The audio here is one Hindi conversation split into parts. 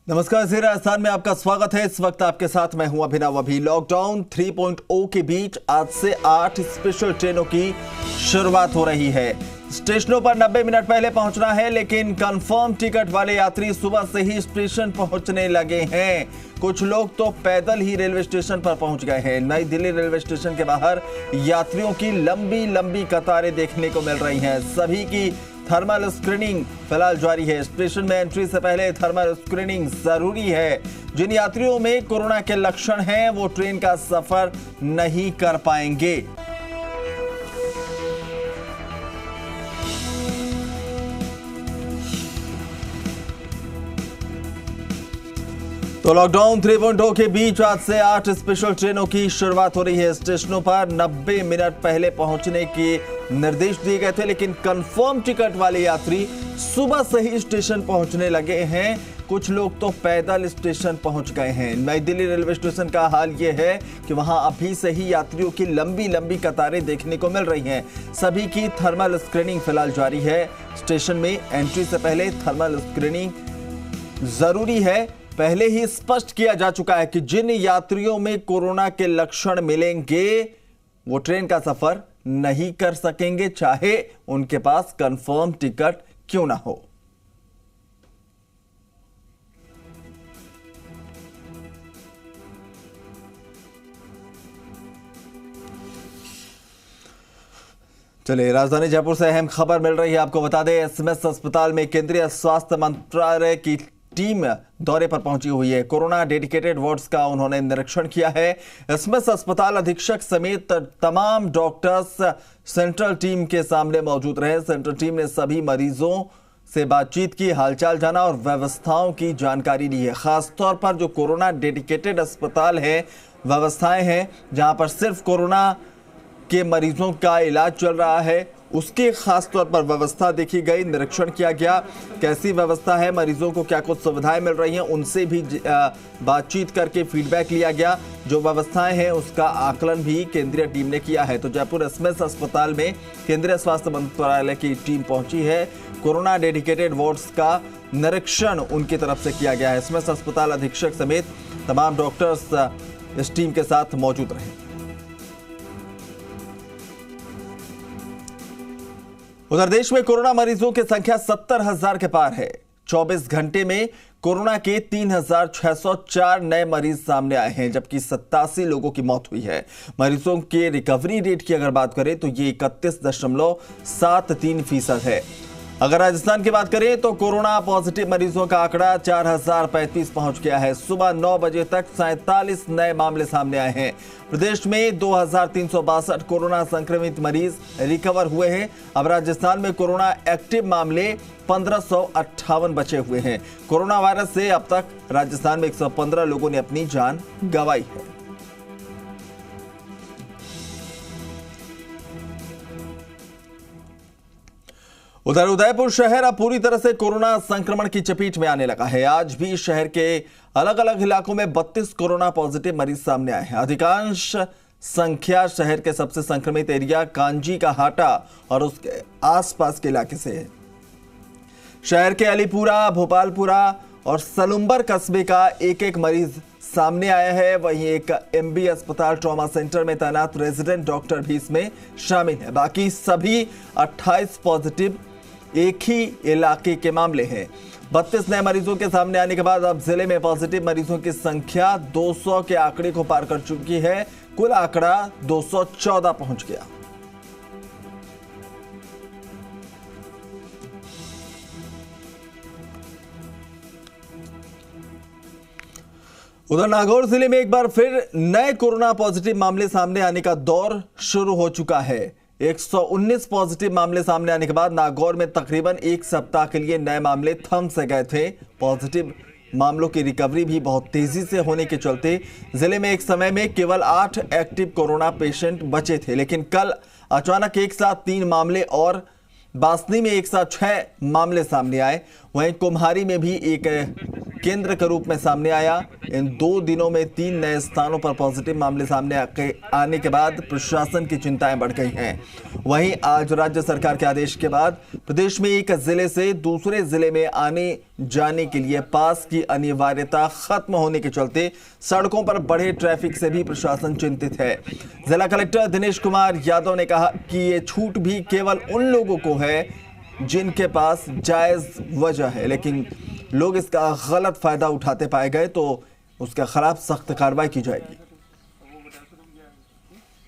नमस्कार, जी राजस्थान में आपका स्वागत है। इस वक्त आपके साथ मैं हूं अभिनव। अभी लॉकडाउन 3.0 के बीच आज से 8 स्पेशल ट्रेनों की शुरुआत हो रही है। स्टेशनों पर 90 मिनट पहले पहुंचना है, लेकिन कंफर्म टिकट वाले यात्री सुबह से ही स्टेशन पहुंचने लगे हैं। कुछ लोग तो पैदल ही रेलवे स्टेशन पर पहुंच गए हैं। नई दिल्ली रेलवे स्टेशन के बाहर यात्रियों की लंबी लंबी कतारें देखने को मिल रही हैं। सभी की थर्मल स्क्रीनिंग फिलहाल जारी है। स्टेशन में एंट्री से पहले थर्मल स्क्रीनिंग जरूरी है। जिन यात्रियों में कोरोना के लक्षण हैं वो ट्रेन का सफर नहीं कर पाएंगे। तो लॉकडाउन 3.0 के बीच आज से 8 स्पेशल ट्रेनों की शुरुआत हो रही है। स्टेशनों पर 90 मिनट पहले पहुंचने के निर्देश दिए गए थे, लेकिन कंफर्म टिकट वाले यात्री सुबह से ही स्टेशन पहुंचने लगे हैं। कुछ लोग तो पैदल स्टेशन पहुंच गए हैं। नई दिल्ली रेलवे स्टेशन का हाल यह है कि वहां अभी से ही यात्रियों की लंबी लंबी कतारें देखने को मिल रही हैं। सभी की थर्मल स्क्रीनिंग फिलहाल जारी है। स्टेशन में एंट्री से पहले थर्मल स्क्रीनिंग जरूरी है। पहले ही स्पष्ट किया जा चुका है कि जिन यात्रियों में कोरोना के लक्षण मिलेंगे वो ट्रेन का सफर नहीं कर सकेंगे, चाहे उनके पास कंफर्म टिकट क्यों ना हो। चलिए, राजधानी जयपुर से अहम खबर मिल रही है। आपको बता दें, एसएमएस अस्पताल में केंद्रीय स्वास्थ्य मंत्रालय की टीम दौरे पर पहुंची हुई है। कोरोना डेडिकेटेड वार्ड्स का उन्होंने निरीक्षण किया है। एसएमएस अस्पताल अधीक्षक समेत तमाम डॉक्टर्स सेंट्रल टीम के सामने मौजूद रहे। सेंट्रल टीम ने सभी मरीजों से बातचीत की, हालचाल जाना और व्यवस्थाओं की जानकारी ली है। खासतौर पर जो कोरोना डेडिकेटेड अस्पताल है, व्यवस्थाएं हैं जहां पर सिर्फ कोरोना के मरीजों का इलाज चल रहा है, उसके खास तौर पर व्यवस्था देखी गई, निरीक्षण किया गया कैसी व्यवस्था है, मरीजों को क्या कुछ सुविधाएं मिल रही हैं, उनसे भी बातचीत करके फीडबैक लिया गया। जो व्यवस्थाएं हैं उसका आकलन भी केंद्रीय टीम ने किया है। तो जयपुर एसएमएस अस्पताल में केंद्रीय स्वास्थ्य मंत्रालय की टीम पहुंची है। कोरोना डेडिकेटेड वार्ड्स का निरीक्षण उनकी तरफ से किया गया है। एसएमएस अस्पताल अधीक्षक समेत तमाम डॉक्टर्स इस टीम के साथ मौजूद रहे। उधर देश में कोरोना मरीजों की संख्या 70,000 के पार है। 24 घंटे में कोरोना के 3,604 नए मरीज सामने आए हैं, जबकि 87 लोगों की मौत हुई है। मरीजों के रिकवरी रेट की अगर बात करें तो ये 31.73% है। अगर राजस्थान की बात करें तो कोरोना पॉजिटिव मरीजों का आंकड़ा 4,035 पहुंच गया है। सुबह 9 बजे तक 47 नए मामले सामने आए हैं। प्रदेश में 2,362 कोरोना संक्रमित मरीज रिकवर हुए हैं। अब राजस्थान में कोरोना एक्टिव मामले 1,558 बचे हुए हैं। कोरोना वायरस से अब तक राजस्थान में 115 लोगों ने अपनी जान गंवाई है। उधर उदयपुर शहर अब पूरी तरह से कोरोना संक्रमण की चपेट में आने लगा है। आज भी शहर के अलग अलग इलाकों में 32 कोरोना पॉजिटिव मरीज सामने आए हैं। अधिकांश संख्या शहर के सबसे संक्रमित एरिया कांजी का हाटा और उसके आसपास के इलाके से है। शहर के अलीपुरा, भोपालपुरा और सलुम्बर कस्बे का एक एक मरीज सामने आया है। वहीं एक एमबी अस्पताल ट्रॉमा सेंटर में तैनात रेजिडेंट डॉक्टर भी इसमें शामिल है। बाकी सभी 28 पॉजिटिव एक ही इलाके के मामले हैं। 32 नए मरीजों के सामने आने के बाद अब जिले में पॉजिटिव मरीजों की संख्या 200 के आंकड़े को पार कर चुकी है। कुल आंकड़ा 214 पहुंच गया। उधर नागौर जिले में एक बार फिर नए कोरोना पॉजिटिव मामले सामने आने का दौर शुरू हो चुका है। 119 पॉजिटिव मामले सामने आने के बाद नागौर में तकरीबन एक सप्ताह के लिए नए मामले थम से गए थे। पॉजिटिव मामलों की रिकवरी भी बहुत तेजी से होने के चलते जिले में एक समय में केवल 8 एक्टिव कोरोना पेशेंट बचे थे, लेकिन कल अचानक एक साथ 3 मामले और बासनी में एक साथ 6 मामले सामने आए। वहीं कुम्हारी में भी एक केंद्र के रूप में सामने आया। इन 2 दिनों में 3 नए स्थानों पर पॉजिटिव मामले सामने आने के बाद प्रशासन की चिंताएं बढ़ गई हैं। वहीं आज राज्य सरकार के आदेश के बाद प्रदेश में एक जिले से दूसरे जिले में आने जाने के लिए पास की अनिवार्यता खत्म होने के चलते सड़कों पर बढ़े ट्रैफिक से भी प्रशासन चिंतित है। जिला कलेक्टर दिनेश कुमार यादव ने कहा कि ये छूट भी केवल उन लोगों को है जिनके पास जायज वजह है, लेकिन लोग इसका गलत फायदा उठाते पाए गए तो उसके खिलाफ सख्त कार्रवाई की जाएगी।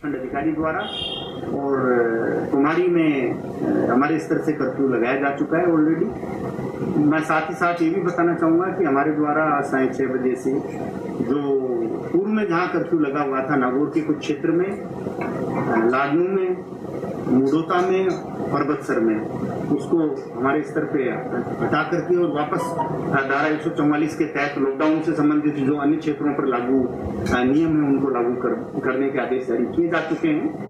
अधिकारी द्वारा और कुमारी में हमारे स्तर से कर्फ्यू लगाया जा चुका है ऑलरेडी। मैं साथ ही साथ ये भी बताना चाहूँगा कि हमारे द्वारा 6:30 बजे से जो पूर्व में जहाँ कर्फ्यू लगा हुआ था नागौर के कुछ क्षेत्र में, लाडनू में, मुडोता में और बक्सर में, उसको हमारे स्तर पे हटा करके और वापस धारा 144 के तहत लॉकडाउन से संबंधित जो अन्य क्षेत्रों पर लागू नियम है उनको लागू करने के आदेश जारी किए जा चुके हैं।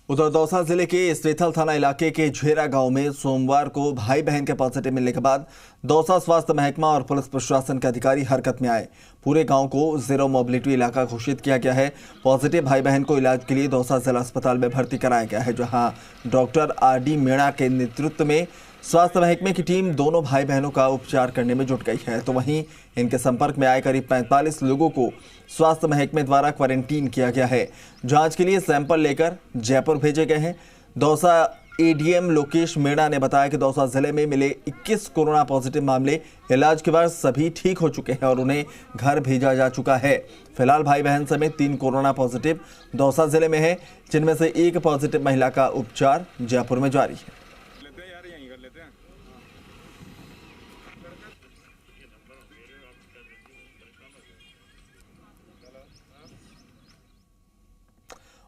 उधर दौसा जिले के स्टेथल थाना इलाके के झेरा गांव में सोमवार को भाई बहन के पॉजिटिव मिलने के बाद दौसा स्वास्थ्य महकमा और पुलिस प्रशासन के अधिकारी हरकत में आए। पूरे गांव को जीरो मोबिलिटी इलाका घोषित किया गया है। पॉजिटिव भाई बहन को इलाज के लिए दौसा जिला अस्पताल में भर्ती कराया गया है, जहां डॉक्टर आर.डी. मीणा के नेतृत्व में स्वास्थ्य महकमे की टीम दोनों भाई बहनों का उपचार करने में जुट गई है। तो वहीं इनके संपर्क में आए करीब 45 लोगों को स्वास्थ्य महकमे द्वारा क्वारंटीन किया गया है। जांच के लिए सैंपल लेकर जयपुर भेजे गए हैं। दौसा एडीएम लोकेश मीणा ने बताया कि दौसा जिले में मिले 21 कोरोना पॉजिटिव मामले इलाज के बाद सभी ठीक हो चुके हैं और उन्हें घर भेजा जा चुका है। फिलहाल भाई बहन समेत 3 कोरोना पॉजिटिव दौसा जिले में है, जिनमें से एक पॉजिटिव महिला का उपचार जयपुर में जारी है।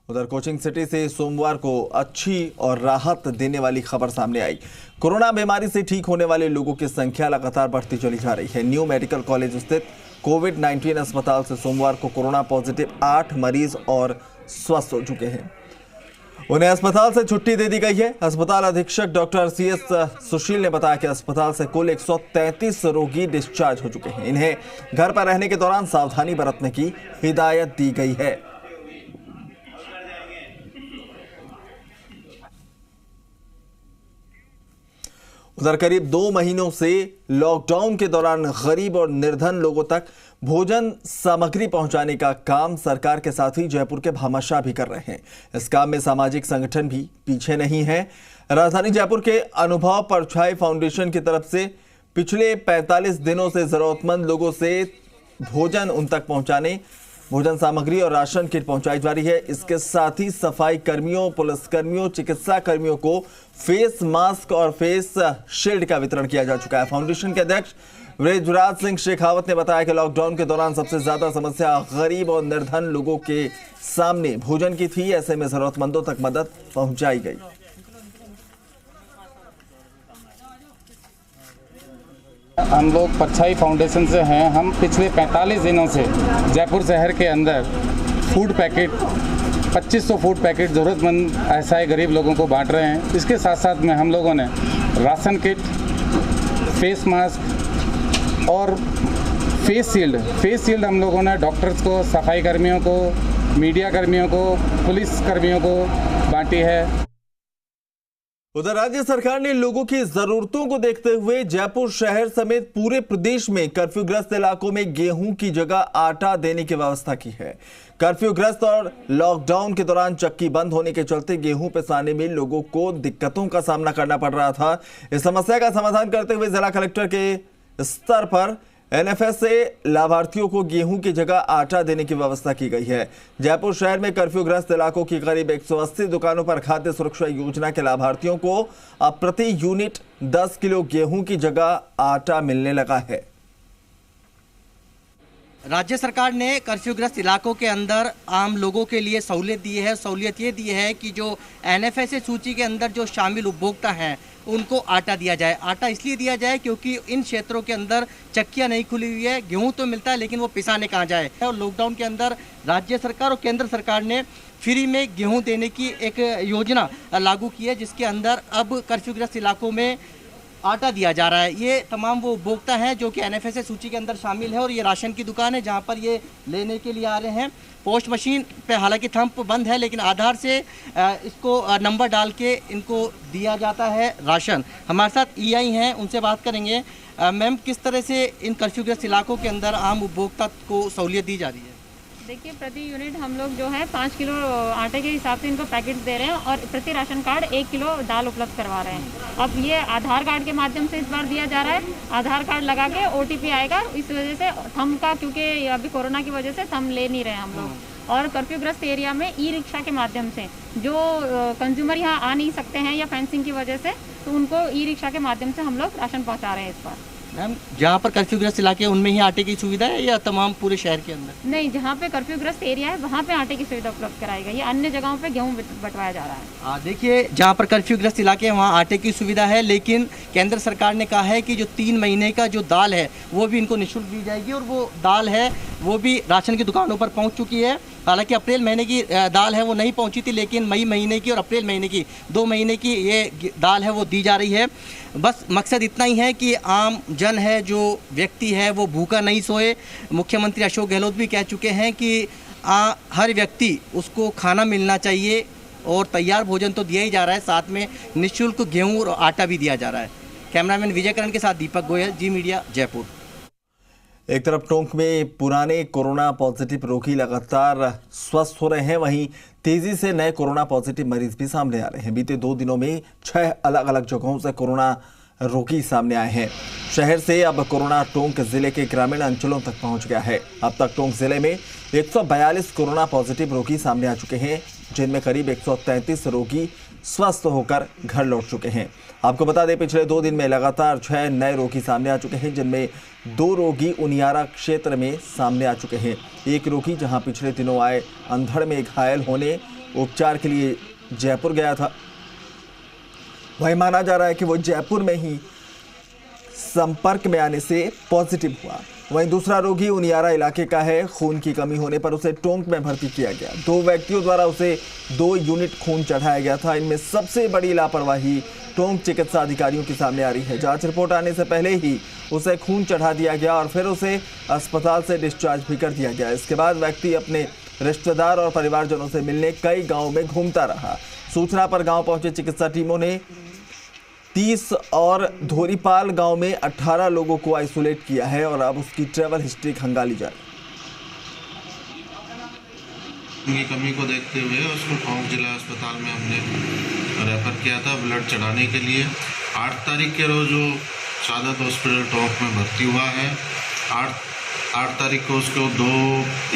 उधर कोचिंग सिटी से सोमवार को अच्छी और राहत देने वाली खबर सामने आई। कोरोना बीमारी से ठीक होने वाले लोगों की संख्या लगातार बढ़ती चली जा रही है। न्यू मेडिकल कॉलेज स्थित कोविड-19 अस्पताल से सोमवार को कोरोना पॉजिटिव 8 मरीज और स्वस्थ हो चुके हैं। उन्हें अस्पताल से छुट्टी दे दी गई है। अस्पताल अधीक्षक डॉक्टर CS सुशील ने बताया कि अस्पताल से कुल 133 रोगी डिस्चार्ज हो चुके हैं। इन्हें घर पर रहने के दौरान सावधानी बरतने की हिदायत दी गई है। उधर करीब 2 महीनों से लॉकडाउन के दौरान गरीब और निर्धन लोगों तक भोजन सामग्री पहुंचाने का काम सरकार के साथ ही जयपुर के भामाशाह भी कर रहे हैं। इस काम में सामाजिक संगठन भी पीछे नहीं है। राजधानी जयपुर के अनुभव परछाई फाउंडेशन की तरफ से पिछले 45 दिनों से जरूरतमंद लोगों से भोजन उन तक पहुंचाने, भोजन सामग्री और राशन किट पहुंचाई जा रही है। इसके साथ ही सफाई कर्मियों, पुलिसकर्मियों, चिकित्सा कर्मियों को फेस मास्क और फेस शील्ड का वितरण किया जा चुका है। फाउंडेशन के अध्यक्ष बृजराज सिंह शेखावत ने बताया कि लॉकडाउन के दौरान सबसे ज्यादा समस्या गरीब और निर्धन लोगों के सामने भोजन की थी। ऐसे में जरूरतमंदों तक मदद पहुंचाई गई। हम लोग परछाई फाउंडेशन से हैं। हम पिछले 45 दिनों से जयपुर शहर के अंदर फूड पैकेट 2500 फूड पैकेट ज़रूरतमंद असहाय गरीब लोगों को बांट रहे हैं। इसके साथ साथ में हम लोगों ने राशन किट, फेस मास्क और फेस शील्ड हम लोगों ने डॉक्टर्स को, सफाई कर्मियों को, मीडिया कर्मियों को, पुलिस कर्मियों को बांटी है। उधर राज्य सरकार ने लोगों की जरूरतों को देखते हुए जयपुर शहर समेत पूरे प्रदेश में कर्फ्यूग्रस्त इलाकों में गेहूं की जगह आटा देने की व्यवस्था की है। कर्फ्यूग्रस्त और लॉकडाउन के दौरान चक्की बंद होने के चलते गेहूं पिसाने में लोगों को दिक्कतों का सामना करना पड़ रहा था। इस समस्या का समाधान करते हुए जिला कलेक्टर के स्तर पर NFS से लाभार्थियों को गेहूं की जगह आटा देने की व्यवस्था की गई है। जयपुर शहर में कर्फ्यूग्रस्त इलाकों की करीब 180 दुकानों पर खाद्य सुरक्षा योजना के लाभार्थियों को अब प्रति यूनिट 10 किलो गेहूं की जगह आटा मिलने लगा है। राज्य सरकार ने कर्फ्यूग्रस्त इलाकों के अंदर आम लोगों के लिए सहूलियत दी है। सहूलियत ये दी है कि जो NFS सूची के अंदर जो शामिल उपभोक्ता हैं उनको आटा दिया जाए। आटा इसलिए दिया जाए क्योंकि इन क्षेत्रों के अंदर चक्कियां नहीं खुली हुई है। गेहूं तो मिलता है लेकिन वो पिसाने कहाँ जाए। और लॉकडाउन के अंदर राज्य सरकार और केंद्र सरकार ने फ्री में गेहूं देने की एक योजना लागू की है, जिसके अंदर अब कर्फ्यूग्रस्त इलाकों में आटा दिया जा रहा है। ये तमाम वो उपभोक्ता हैं जो कि NFSA सूची के अंदर शामिल है और ये राशन की दुकान है जहां पर ये लेने के लिए आ रहे हैं। पोस्ट मशीन पे हालांकि थंब बंद है, लेकिन आधार से इसको नंबर डाल के इनको दिया जाता है राशन। हमारे साथ EI हैं, उनसे बात करेंगे। मैम, किस तरह से इन कर्फ्यूग्रस्त इलाकों के अंदर आम उपभोक्ता को सहूलियत दी जा रही है? देखिए, प्रति यूनिट हम लोग जो है 5 किलो आटे के हिसाब से इनको पैकेट दे रहे हैं और प्रति राशन कार्ड 1 किलो दाल उपलब्ध करवा रहे हैं। अब ये आधार कार्ड के माध्यम से इस बार दिया जा रहा है। आधार कार्ड लगा के OTP आएगा। इस वजह से थंब का, क्योंकि अभी कोरोना की वजह से थंब ले नहीं रहे हम लोग। और कर्फ्यूग्रस्त एरिया में ई-रिक्शा के माध्यम से जो कंज्यूमर यहाँ आ नहीं सकते हैं या फेंसिंग की वजह से, तो उनको ई-रिक्शा के माध्यम से हम लोग राशन पहुँचा रहे हैं इस बार। मैम, जहाँ पर कर्फ्यूग्रस्त इलाके उनमें ही आटे की सुविधा है या तमाम पूरे शहर के अंदर? नहीं, जहाँ पे कर्फ्यूग्रस्त एरिया है वहाँ पे आटे की सुविधा उपलब्ध कराई गई है। अन्य जगहों पे गेहूँ बंटवाया जा रहा है। देखिए, जहाँ पर कर्फ्यूग्रस्त इलाके हैं वहाँ आटे की सुविधा है, लेकिन केंद्र सरकार ने कहा है कि जो 3 महीने का जो दाल है वो भी इनको निःशुल्क दी जाएगी और वो दाल है वो भी राशन की दुकानों पर पहुँच चुकी है। हालांकि अप्रैल महीने की दाल है वो नहीं पहुंची थी, लेकिन मई महीने की और अप्रैल महीने की 2 महीने की ये दाल है वो दी जा रही है। बस मकसद इतना ही है कि आम जन है, जो व्यक्ति है, वो भूखा नहीं सोए। मुख्यमंत्री अशोक गहलोत भी कह चुके हैं कि हर व्यक्ति उसको खाना मिलना चाहिए और तैयार भोजन तो दिया ही जा रहा है, साथ में निःशुल्क गेहूँ और आटा भी दिया जा रहा है। कैमरामैन विजय करण के साथ दीपक गोयल, जी मीडिया, जयपुर। एक तरफ टोंक में पुराने कोरोना पॉजिटिव रोगी लगातार स्वस्थ हो रहे हैं, वहीं तेजी से नए कोरोना पॉजिटिव मरीज भी सामने आ रहे हैं। बीते 2 दिनों में 6 अलग अलग जगहों से कोरोना रोगी सामने आए हैं। शहर से अब कोरोना टोंक जिले के ग्रामीण अंचलों तक पहुंच गया है। अब तक टोंक जिले में 142 कोरोना पॉजिटिव रोगी सामने आ चुके हैं, जिनमें करीब 133 रोगी स्वस्थ होकर घर लौट चुके हैं। आपको बता दें, पिछले 2 दिन में लगातार 6 नए रोगी सामने आ चुके हैं, जिनमें 2 रोगी उनियारा क्षेत्र में सामने आ चुके हैं। एक रोगी जहां पिछले दिनों आए अंधड़ में घायल होने उपचार के लिए जयपुर गया था, वही माना जा रहा है कि वो जयपुर में ही संपर्क में आने से पॉजिटिव हुआ। वहीं दूसरा रोगी उनियारा इलाके का है। खून की कमी होने पर उसे टोंक में भर्ती किया गया। 2 व्यक्तियों द्वारा उसे 2 यूनिट खून चढ़ाया गया था। इनमें सबसे बड़ी लापरवाही टोंक चिकित्सा अधिकारियों की सामने आ रही है। जांच रिपोर्ट आने से पहले ही उसे खून चढ़ा दिया गया और फिर उसे अस्पताल से डिस्चार्ज भी कर दिया गया। इसके बाद व्यक्ति अपने रिश्तेदार और परिवारजनों से मिलने कई गाँव में घूमता रहा। सूचना पर गाँव पहुंचे चिकित्सा टीमों ने 30 और धोरीपाल गांव में 18 लोगों को आइसोलेट किया है और अब उसकी ट्रैवल हिस्ट्री खंगाली जा रही है। कमी को देखते हुए उसको टोंक जिला अस्पताल में हमने रेफर किया था ब्लड चढ़ाने के लिए। 8 तारीख के रोज वो सादत हॉस्पिटल टोंक में भर्ती हुआ है। 8 तारीख को उसको 2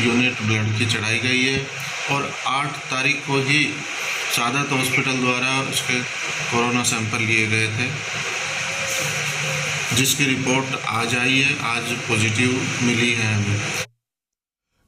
यूनिट ब्लड की चढ़ाई गई है और 8 तारीख को ही सादत हॉस्पिटल द्वारा उसके कोरोना सैंपल लिए गए थे, जिसकी रिपोर्ट आज आई है। आज पॉजिटिव मिली है हमें।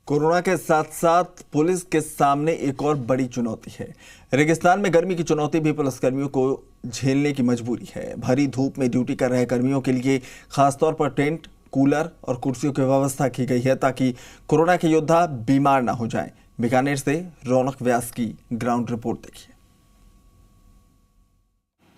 कोरोना के साथ साथ पुलिस के सामने एक और बड़ी चुनौती है। रेगिस्तान में गर्मी की चुनौती भी पुलिसकर्मियों को झेलने की मजबूरी है। भरी धूप में ड्यूटी कर रहे कर्मियों के लिए खासतौर पर टेंट, कूलर और कुर्सियों की व्यवस्था की गई है ताकि कोरोना के योद्धा बीमार ना हो जाएं। बीकानेर से रौनक व्यास की ग्राउंड रिपोर्ट देखिए।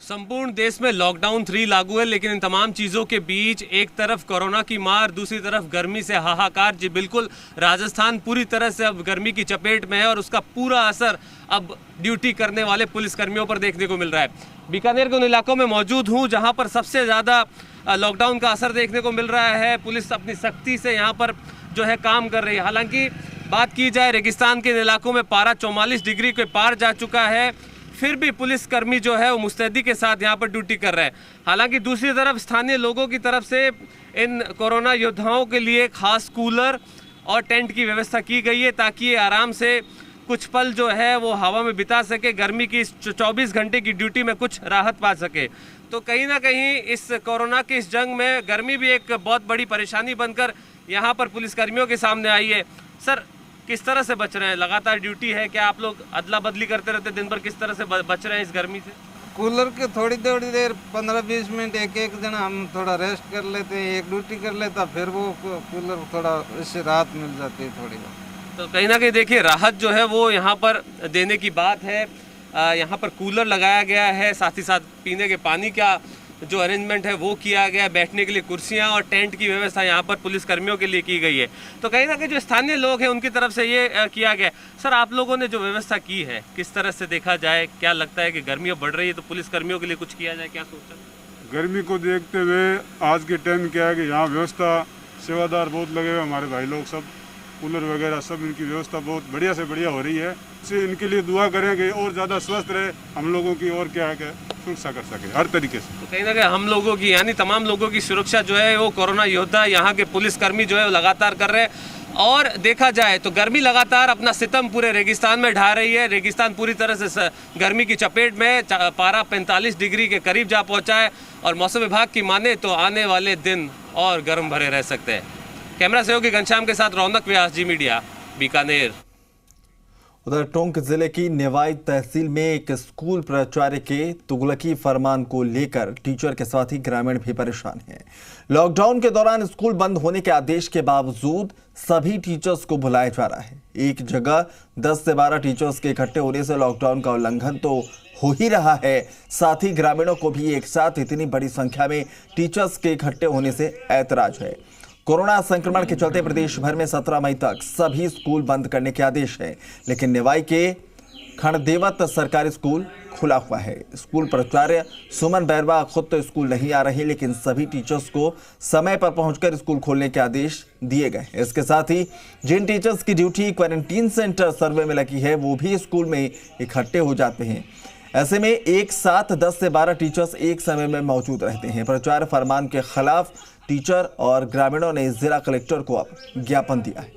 संपूर्ण देश में लॉकडाउन 3 लागू है, लेकिन इन तमाम चीज़ों के बीच एक तरफ कोरोना की मार, दूसरी तरफ गर्मी से हाहाकार। जी बिल्कुल, राजस्थान पूरी तरह से अब गर्मी की चपेट में है और उसका पूरा असर अब ड्यूटी करने वाले पुलिसकर्मियों पर देखने को मिल रहा है। बीकानेर के उन इलाकों में मौजूद हूँ जहाँ पर सबसे ज़्यादा लॉकडाउन का असर देखने को मिल रहा है। पुलिस अपनी सख्ती से यहाँ पर जो है काम कर रही है। हालांकि बात की जाए रेगिस्तान के इलाकों में पारा 44 डिग्री के पार जा चुका है, फिर भी पुलिसकर्मी जो है वो मुस्तैदी के साथ यहाँ पर ड्यूटी कर रहे हैं। हालांकि दूसरी तरफ स्थानीय लोगों की तरफ से इन कोरोना योद्धाओं के लिए खास कूलर और टेंट की व्यवस्था की गई है ताकि ये आराम से कुछ पल जो है वो हवा में बिता सके, गर्मी की इस 24 घंटे की ड्यूटी में कुछ राहत पा सके। तो कहीं ना कहीं इस कोरोना की इस जंग में गर्मी भी एक बहुत बड़ी परेशानी बनकर यहाँ पर पुलिसकर्मियों के सामने आई है। सर, किस तरह से बच रहे हैं? लगातार ड्यूटी है, क्या आप लोग अदला बदली करते रहते दिन भर? किस तरह से बच रहे हैं इस गर्मी से? कूलर के थोड़ी देर 15-20 मिनट एक जन हम थोड़ा रेस्ट कर लेते हैं, एक ड्यूटी कर लेता, फिर वो कूलर थोड़ा इससे राहत मिल जाती है थोड़ी। तो कहीं ना कहीं देखिए राहत जो है वो यहाँ पर देने की बात है। यहाँ पर कूलर लगाया गया है, साथ ही साथ पीने के पानी का जो अरेंजमेंट है वो किया गया, बैठने के लिए कुर्सियां और टेंट की व्यवस्था यहाँ पर पुलिस कर्मियों के लिए की गई है। तो कहीं ना कहीं जो स्थानीय लोग हैं उनकी तरफ से ये किया गया। सर, आप लोगों ने जो व्यवस्था की है किस तरह से देखा जाए, क्या लगता है कि गर्मियाँ बढ़ रही है तो पुलिस कर्मियों के लिए कुछ किया जाए, क्या सोचा? गर्मी को देखते हुए आज के टाइम क्या है कि यहाँ व्यवस्था सेवादार बहुत लगे हुए, हमारे भाई लोग सब कूलर वगैरह सब इनकी व्यवस्था बहुत बढ़िया से बढ़िया हो रही है। इससे इनके लिए दुआ करें कि और ज़्यादा स्वस्थ रहे हम लोगों की, और क्या है कि सुरक्षा कर सके हर तरीके से। तो कहीं ना कहीं हम लोगों की यानी तमाम लोगों की सुरक्षा जो है वो कोरोना योद्धा यहाँ के पुलिसकर्मी जो है वो लगातार कर रहे हैं। और देखा जाए तो गर्मी लगातार अपना सितम पूरे रेगिस्तान में ढा रही है। रेगिस्तान पूरी तरह से गर्मी की चपेट में, पारा 45 डिग्री के करीब जा पहुंचा है और मौसम विभाग की माने तो आने वाले दिन और गर्म भरे रह सकते हैं। कैमरा सहयोगी घनश्याम के साथ रौनक व्यास, जी मीडिया, बीकानेर। उधर टोंक जिले की नेवाई तहसील में एक स्कूल प्राचार्य के तुगलकी फरमान को लेकर टीचर के साथ ही ग्रामीण भी परेशान हैं। लॉकडाउन के दौरान स्कूल बंद होने के आदेश के बावजूद सभी टीचर्स को बुलाया जा रहा है। एक जगह 10 से 12 टीचर्स के इकट्ठे होने से लॉकडाउन का उल्लंघन तो हो ही रहा है, साथ ही ग्रामीणों को भी एक साथ इतनी बड़ी संख्या में टीचर्स के इकट्ठे होने से ऐतराज है। कोरोना संक्रमण के चलते प्रदेश भर में 17 मई तक सभी स्कूल बंद करने के आदेश है, लेकिन नेवाई के खंडदेवत सरकारी स्कूल खुला हुआ है। स्कूल प्राचार्य सुमन बैरवा खुद तो स्कूल नहीं आ रहे, लेकिन सभी टीचर्स को समय पर पहुंचकर स्कूल खोलने के आदेश दिए गए। इसके साथ ही जिन टीचर्स की ड्यूटी क्वारंटीन सेंटर सर्वे में लगी है वो भी स्कूल में इकट्ठे हो जाते हैं। ऐसे में एक साथ 10 से 12 टीचर्स एक समय में मौजूद रहते हैं। प्राचार्य फरमान के खिलाफ टीचर और ग्रामीणों ने जिला कलेक्टर को अब ज्ञापन दिया है।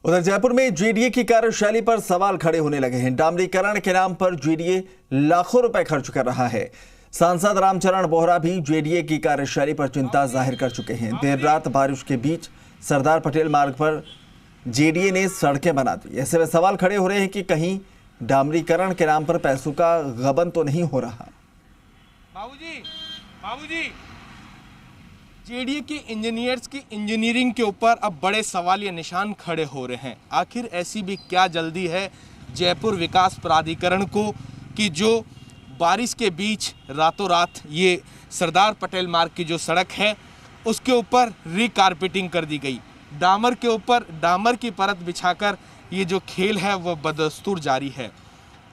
उधर जयपुर में जेडीए की कार्यशैली पर सवाल खड़े होने लगे हैं। डामरीकरण के नाम पर जेडीए लाखों रुपए खर्च कर रहा है। सांसद रामचरण बोहरा भी जेडीए की कार्यशैली पर चिंता जाहिर कर चुके हैं। देर रात बारिश के बीच सरदार पटेल मार्ग पर जेडीए ने सड़कें बना दी। ऐसे में सवाल खड़े हो रहे हैं कि कहीं डामरीकरण के नाम पर पैसों का गबन तो नहीं हो रहा। बाबूजी, जेडीए के इंजीनियर्स की इंजीनियरिंग के ऊपर अब बड़े सवालिया निशान खड़े हो रहे हैं। आखिर ऐसी भी क्या जल्दी है जयपुर विकास प्राधिकरण को कि जो बारिश के बीच रातों रात ये सरदार पटेल मार्ग की जो सड़क है उसके ऊपर रीकारपेटिंग कर दी गई। डामर के ऊपर डामर की परत बिछाकर ये जो खेल है वह बदस्तूर जारी है।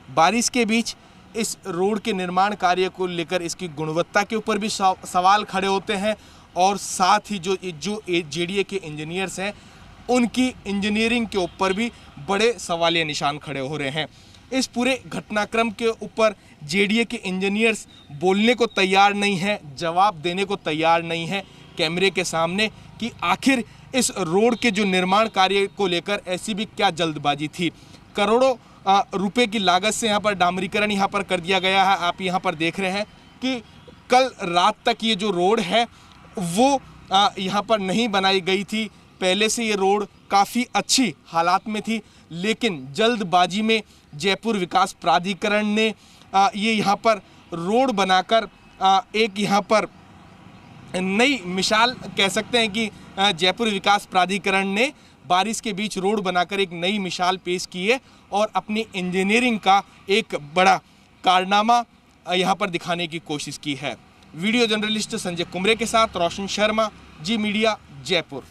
बारिश के बीच इस रोड के निर्माण कार्य को लेकर इसकी गुणवत्ता के ऊपर भी सवाल खड़े होते हैं और साथ ही जो जेडीए के इंजीनियर्स हैं उनकी इंजीनियरिंग के ऊपर भी बड़े सवालिया निशान खड़े हो रहे हैं। इस पूरे घटनाक्रम के ऊपर जेडीए के इंजीनियर्स बोलने को तैयार नहीं है, जवाब देने को तैयार नहीं है कैमरे के सामने कि आखिर इस रोड के जो निर्माण कार्य को लेकर ऐसी भी क्या जल्दबाजी थी। करोड़ों रुपए की लागत से यहाँ पर डामरीकरण यहाँ पर कर दिया गया है। आप यहाँ पर देख रहे हैं कि कल रात तक ये जो रोड है वो यहाँ पर नहीं बनाई गई थी। पहले से ये रोड काफ़ी अच्छी हालात में थी, लेकिन जल्दबाजी में जयपुर विकास प्राधिकरण ने ये यहाँ पर रोड बनाकर एक यहाँ पर नई मिसाल कह सकते हैं कि जयपुर विकास प्राधिकरण ने बारिश के बीच रोड बनाकर एक नई मिसाल पेश की है और अपनी इंजीनियरिंग का एक बड़ा कारनामा यहाँ पर दिखाने की कोशिश की है। वीडियो जर्नलिस्ट संजय कुमरे के साथ रोशन शर्मा, जी मीडिया, जयपुर।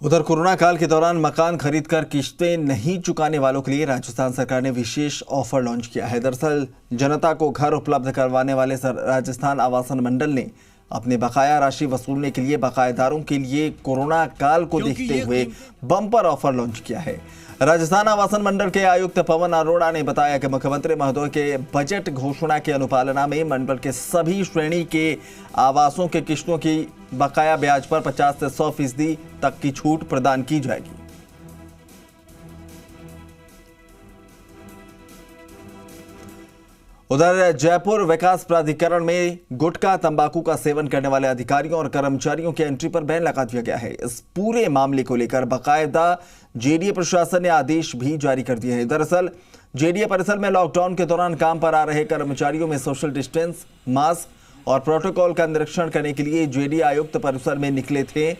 उधर कोरोना काल के दौरान मकान खरीदकर किश्तें नहीं चुकाने वालों के लिए राजस्थान सरकार ने विशेष ऑफर लॉन्च किया है। दरअसल जनता को घर उपलब्ध करवाने वाले राजस्थान आवासन मंडल ने अपने बकाया राशि वसूलने के लिए बकायेदारों के लिए कोरोना काल को देखते हुए बम्पर ऑफर लॉन्च किया है। राजस्थान आवासन मंडल के आयुक्त पवन अरोड़ा ने बताया कि मुख्यमंत्री महोदय के बजट घोषणा की अनुपालना में मंडल के सभी श्रेणी के आवासों के किश्तों की बकाया ब्याज पर 50 से 100% तक की छूट प्रदान की जाएगी। उधर जयपुर विकास प्राधिकरण में गुटखा तंबाकू का सेवन करने वाले अधिकारियों और कर्मचारियों की एंट्री पर बैन लगा दिया गया है। इस पूरे मामले को लेकर बाकायदा जेडीए प्रशासन ने आदेश भी जारी कर दिए हैं। दरअसल जेडीए परिसर में लॉकडाउन के दौरान काम पर आ रहे कर्मचारियों में सोशल डिस्टेंस, मास्क और प्रोटोकॉल का निरीक्षण करने के लिए जेडीए आयुक्त परिसर में निकले थे।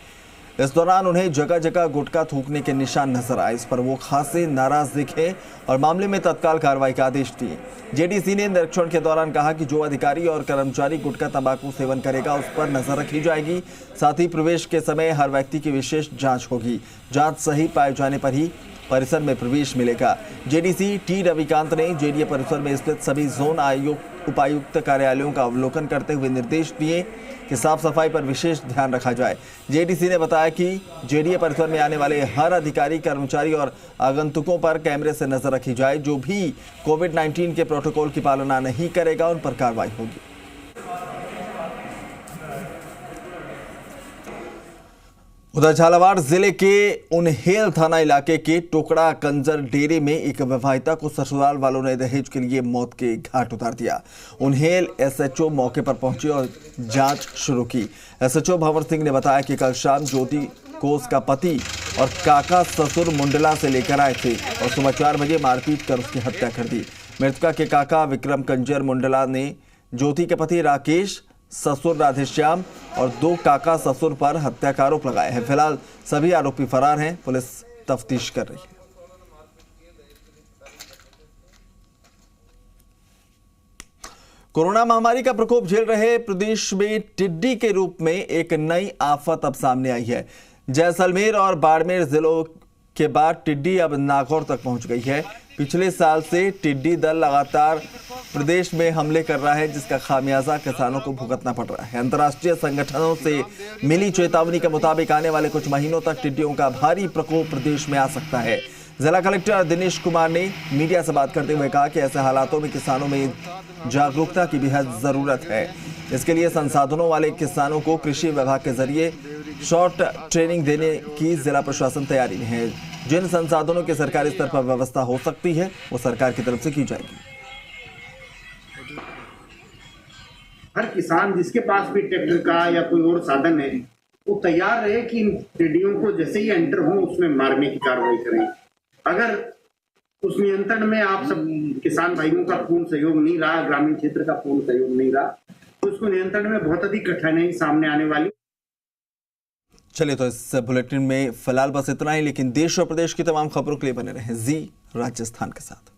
इस दौरान उन्हें जगह जगह गुटखा थूकने के निशान नजर आए। इस पर वो खासे नाराज दिखे और मामले में तत्काल कार्रवाई का आदेश दिए। जेडीसी ने निरीक्षण के दौरान कहा कि जो अधिकारी और कर्मचारी गुटखा तंबाकू सेवन करेगा उस पर नजर रखी जाएगी। साथ ही प्रवेश के समय हर व्यक्ति की विशेष जांच होगी। जांच सही पाए जाने पर ही परिसर में प्रवेश मिलेगा। जेडीसी टी रविकांत ने जेडीए परिसर में स्थित सभी जोन उपायुक्त कार्यालयों का अवलोकन करते हुए निर्देश दिए कि साफ सफाई पर विशेष ध्यान रखा जाए। जेडीसी ने बताया कि जेडीए परिसर में आने वाले हर अधिकारी, कर्मचारी और आगंतुकों पर कैमरे से नजर रखी जाए। जो भी कोविड-19 के प्रोटोकॉल की पालना नहीं करेगा उन पर कार्रवाई होगी। उधर झालावाड़ जिले के उन्हेल थाना इलाके के टोकड़ा कंजर डेरे में एक विवाहिता को ससुराल वालों ने दहेज के लिए मौत के घाट उतार दिया। उन्हेल एसएचओ मौके पर पहुंचे और जांच शुरू की। एसएचओ भंवर सिंह ने बताया कि कल शाम ज्योति को उसका पति और काका ससुर मुंडला से लेकर आए थे और सुबह 4 बजे मारपीट कर उसकी हत्या कर दी। मृतका के काका विक्रम कंजर मुंडला ने ज्योति के पति राकेश, ससुर राधेश्याम और 2 काका ससुर पर हत्या का आरोप लगाया है। फिलहाल सभी आरोपी फरार हैं। पुलिस तफ्तीश कर रही है। कोरोना महामारी का प्रकोप झेल रहे प्रदेश में टिड्डी के रूप में एक नई आफत अब सामने आई है। जैसलमेर और बाड़मेर जिलों के बाद टिड्डी अब नागौर तक पहुंच गई है। पिछले साल से टिड्डी दल लगातार प्रदेश में हमले कर रहा है, जिसका खामियाजा किसानों को भुगतना पड़ रहा है। अंतर्राष्ट्रीय संगठनों से मिली चेतावनी के मुताबिक आने वाले कुछ महीनों तक टिड्डियों का भारी प्रकोप प्रदेश में आ सकता है। जिला कलेक्टर दिनेश कुमार ने मीडिया से बात करते हुए कहा कि ऐसे हालातों में किसानों में जागरूकता की बेहद जरूरत है। इसके लिए संसाधनों वाले किसानों को कृषि विभाग के जरिए शॉर्ट ट्रेनिंग देने की जिला प्रशासन तैयारी में है। जिन संसाधनों के सरकारी स्तर पर व्यवस्था हो सकती है वो सरकार की तरफ से की जाएगी। हर किसान जिसके पास भी ट्रैक्टर का या कोई और साधन है वो तैयार रहे कि इन टिड्डियों को जैसे ही एंटर हो उसमें मारने की कार्रवाई करें। अगर उस नियंत्रण में आप सब किसान भाइयों का पूर्ण सहयोग नहीं रहा, ग्रामीण क्षेत्र का पूर्ण सहयोग नहीं रहा, तो उसको नियंत्रण में बहुत अधिक कठिनाई सामने आने वाली। चलिए, तो इस बुलेटिन में फिलहाल बस इतना ही, लेकिन देश और प्रदेश की तमाम खबरों के लिए बने रहें जी राजस्थान के साथ।